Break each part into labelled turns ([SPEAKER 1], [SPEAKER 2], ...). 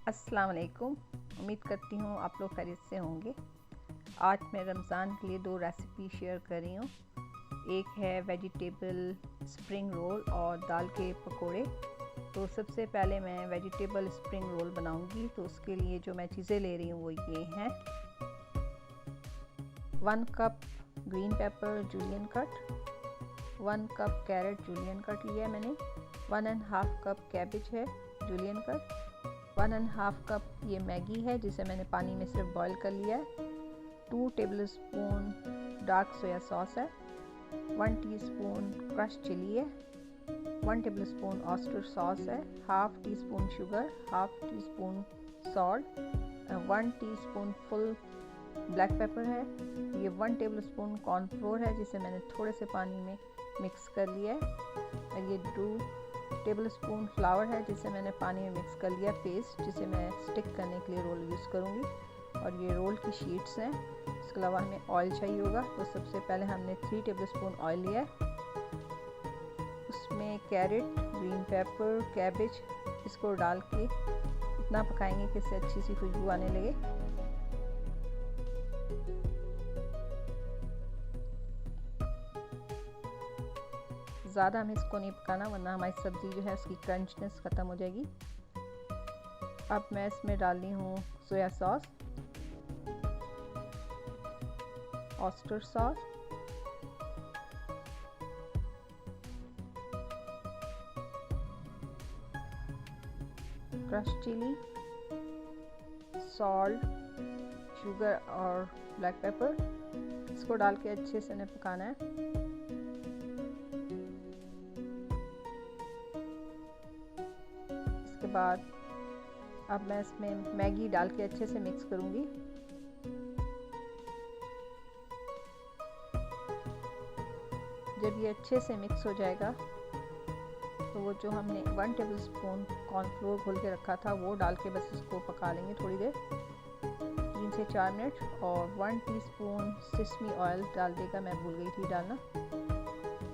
[SPEAKER 1] अस्सलाम वालेकुम। उम्मीद करती हूँ आप लोग खैरियत से होंगे। आज मैं रमज़ान के लिए 2 रेसिपी शेयर कर रही हूँ। एक है वेजिटेबल स्प्रिंग रोल और दाल के पकोड़े। तो सबसे पहले मैं वेजिटेबल स्प्रिंग रोल बनाऊँगी, तो उसके लिए जो मैं चीज़ें ले रही हूँ वो ये हैं। 1 cup green pepper julienne cut, 1 cup carrot julienne cut लिया मैंने, 1.5 कप कैबेज है जूलियन कट, 1.5 कप ये मैगी है जिसे मैंने पानी में सिर्फ बॉईल कर लिया है, 2 टेबलस्पून डार्क सोया सॉस है, 1 टीस्पून क्रश चिली है, 1 टेबलस्पून ऑयस्टर सॉस है, half tea spoon sugar, half tea spoon salt, 1 teaspoon full black pepper है। ये 1 टेबलस्पून कॉर्नफ्लोर है जिसे मैंने थोड़े से पानी में मिक्स कर लिया है, और ये 2 टेबलस्पून फ्लावर है जिसे मैंने पानी में मिक्स कर लिया पेस्ट, जिसे मैं स्टिक करने के लिए रोल यूज़ करूँगी। और ये रोल की शीट्स हैं। इसके अलावा हमें ऑयल चाहिए होगा, तो सबसे पहले हमने 3 टेबलस्पून ऑयल लिया है। उसमें कैरेट, ग्रीन पेपर, कैबेज, इसको डाल के इतना पकाएंगे कि इससे अच्छी सी खुशबू आने लगे। ज़्यादा हमें इसको नहीं पकाना, वरना हमारी सब्ज़ी जो है उसकी क्रंचनेस ख़त्म हो जाएगी। अब मैं इसमें डाल रही हूँ soya sauce, oyster sauce, crush chilli, salt, sugar और ब्लैक पेपर। इसको डाल के अच्छे से इन्हें पकाना है। इसके बाद अब मैं इसमें मैगी डाल के अच्छे से मिक्स करूँगी। जब ये अच्छे से मिक्स हो जाएगा तो वो जो हमने 1 टेबलस्पून कॉर्नफ्लोर घोल के रखा था वो डाल के बस इसको पका लेंगे थोड़ी देर, 3 से 4 मिनट। और 1 टीस्पून सिसमी ऑयल डाल देगा, मैं भूल गई थी डालना।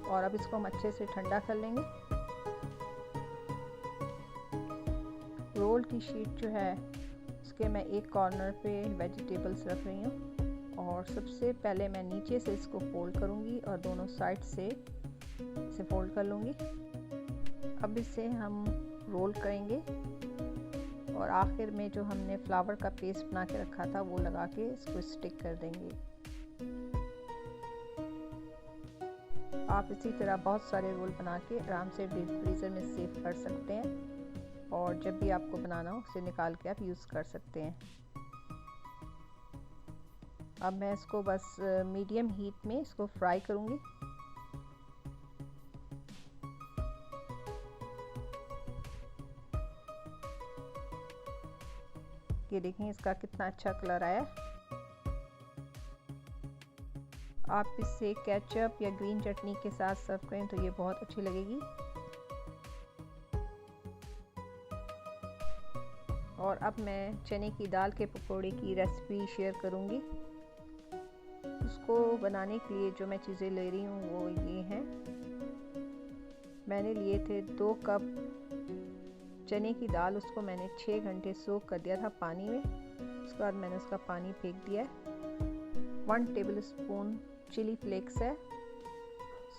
[SPEAKER 1] और अब इसको हम अच्छे से ठंडा कर लेंगे। रोल की शीट जो है उसके मैं एक कॉर्नर पे वेजिटेबल्स रख रही हूँ, और सबसे पहले मैं नीचे से इसको फोल्ड करूँगी और दोनों साइड से इसे फोल्ड कर लूँगी। अब इसे हम रोल करेंगे और आखिर में जो हमने फ्लावर का पेस्ट बना के रखा था वो लगा के इसको स्टिक कर देंगे। आप इसी तरह बहुत सारे रोल बना के आराम से डीप फ्रीज़र में सेव कर सकते हैं, और जब भी आपको बनाना हो उसे निकाल के आप यूज़ कर सकते हैं। अब मैं इसको बस मीडियम हीट में इसको फ्राई करूँगी। ये देखें इसका कितना अच्छा कलर आया। आप इसे केचप या ग्रीन चटनी के साथ सर्व करें तो ये बहुत अच्छी लगेगी। और अब मैं चने की दाल के पकोड़े की रेसिपी शेयर करूंगी। उसको बनाने के लिए जो मैं चीज़ें ले रही हूँ वो ये हैं। मैंने लिए थे 2 कप चने की दाल, उसको मैंने 6 घंटे सोक कर दिया था पानी में। उसके बाद मैंने उसका पानी फेंक दिया है। 1 टेबलस्पून चिली फ्लेक्स है,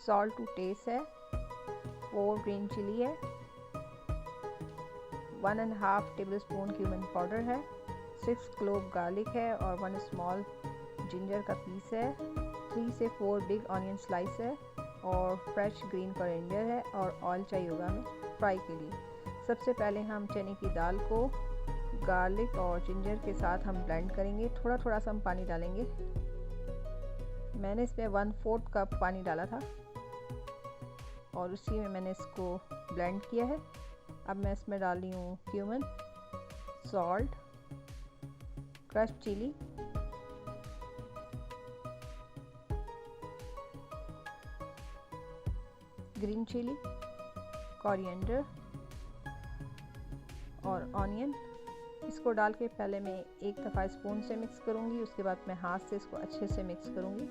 [SPEAKER 1] सॉल्ट टू टेस्ट है, 4 ग्रीन चिली है, 1.5 टेबलस्पून क्यूमिन पाउडर है, 6 क्लोव गार्लिक है और 1 स्मॉल जिंजर का पीस है, 3 से 4 बिग ऑनियन स्लाइस है, और फ्रेश ग्रीन कोरिएंडर है, और ऑयल चाहिए होगा हमें फ्राई के लिए। सबसे पहले हम चने की दाल को गार्लिक और जिंजर के साथ हम ब्लेंड करेंगे। थोड़ा थोड़ा सा हम पानी डालेंगे। मैंने इसमें 1/4 कप पानी डाला था और उसी में मैंने इसको ब्लेंड किया है। अब मैं इसमें डाल रही हूँ cumin, salt, crush chilli, green chilli, coriander और ऑनियन। इसको डाल के पहले मैं एक दफ़ा स्पून से मिक्स करूँगी, उसके बाद मैं हाथ से इसको अच्छे से मिक्स करूँगी।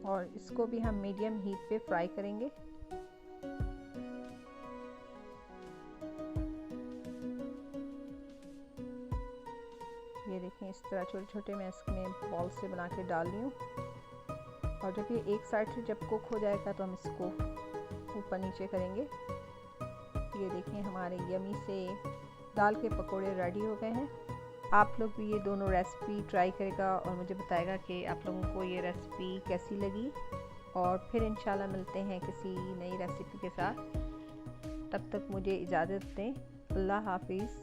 [SPEAKER 1] और इसको भी हम मीडियम हीट पे फ्राई करेंगे। इस तरह छोटे छोटे मैं इसमें बॉल से बना के डाल रही हूँ। और जब ये एक साइड से जब कुक हो जाएगा तो हम इसको ऊपर नीचे करेंगे। ये देखें हमारे यमी से दाल के पकोड़े रेडी हो गए हैं। आप लोग भी ये दोनों रेसिपी ट्राई करेगा और मुझे बताएगा कि आप लोगों को ये रेसिपी कैसी लगी। और फिर इंशाल्लाह मिलते हैं किसी नई रेसिपी के साथ। तब तक मुझे इजाज़त दें। अल्लाह हाफिज़।